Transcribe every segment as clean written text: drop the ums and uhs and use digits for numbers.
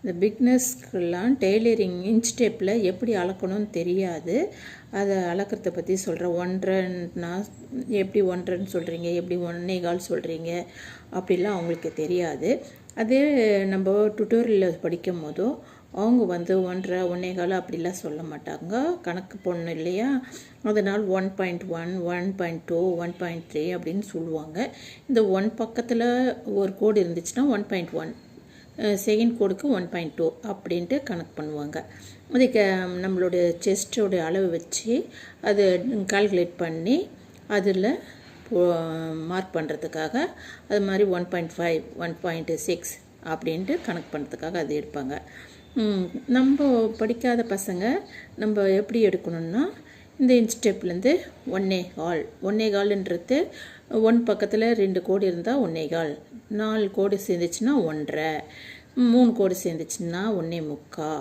இந்த பிக்னஸ்க்கெல்லாம் tailoring inch டேப்பில் எப்படி அளக்கணும்னு தெரியாது. அதை அளக்கிறத பற்றி சொல்கிறேன். 1.5ன்னா எப்படி 1.5 சொல்கிறீங்க, எப்படி 1.25 சொல்கிறீங்க, அப்படிலாம் அவங்களுக்கு தெரியாது. அதே நம்ம டுட்டோரியலில் படிக்கும் போதோ அவங்க 1.5 1.25 அப்படிலாம் சொல்ல மாட்டாங்க. கணக்கு பொண்ணு இல்லையா, அதனால் 1.1 1.2 1.3 அப்படின்னு சொல்லுவாங்க. இந்த 1 பக்கத்தில் ஒரு கோடு இருந்துச்சுன்னா 1.1, செகண்ட் கோடுக்கு 1.2 அப்படின்ட்டு கணக்கு பண்ணுவாங்க. அதுக்கு நம்மளுடைய செஸ்டோடைய அளவு வச்சு அது கால்குலேட் பண்ணி அதில் மார்க் பண்ணுறதுக்காக அது மாதிரி 1.5 1.6 அப்படின்ட்டு கணக்கு பண்ணுறதுக்காக அது எடுப்பாங்க. நம்ம படிக்காத பசங்க நம்ம எப்படி எடுக்கணும்னா, இந்த இன்ச் ஸ்டெப்லேருந்து 1.25 1.25ன்றது 1 பக்கத்தில் 2 கோடு இருந்தால் 1.25, 4 கோடு சேர்ந்துச்சுன்னா 1.5, 3 கோடு சேர்ந்துச்சுன்னா 1.25,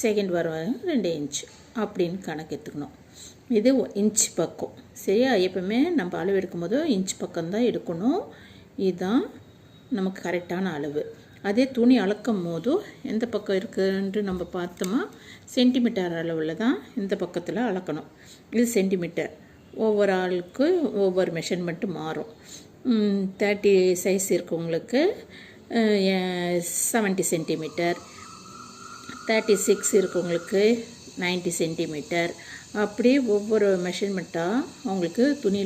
செகண்ட் வர 2 இன்ச் அப்படின்னு கணக்கு எடுத்துக்கணும். இது இன்ச் பக்கம். சரியா? எப்பவுமே நம்ம அளவு எடுக்கும்போது இன்ச் பக்கம்தான் எடுக்கணும். இதுதான் நமக்கு கரெக்டான அளவு. அதே துணி அளக்கும் போதும் எந்த பக்கம் இருக்குன்ட்டு நம்ம பார்த்தோமா, சென்டிமீட்டர் அளவில் தான் இந்த பக்கத்தில் அளக்கணும். இது சென்டிமீட்டர். ஒவ்வொரு ஆளுக்கு ஒவ்வொரு மெஷர்மெண்ட்டு மாறும். 30 சைஸ் இருக்கவங்களுக்கு 70 சென்டிமீட்டர், 36 இருக்கவங்களுக்கு 90 சென்டிமீட்டர், அப்படி ஒவ்வொரு மெஷர்மெண்ட்டாக அவங்களுக்கு துணி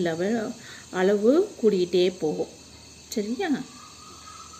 அளவு கூடிக்கிட்டே போகும். சரியா?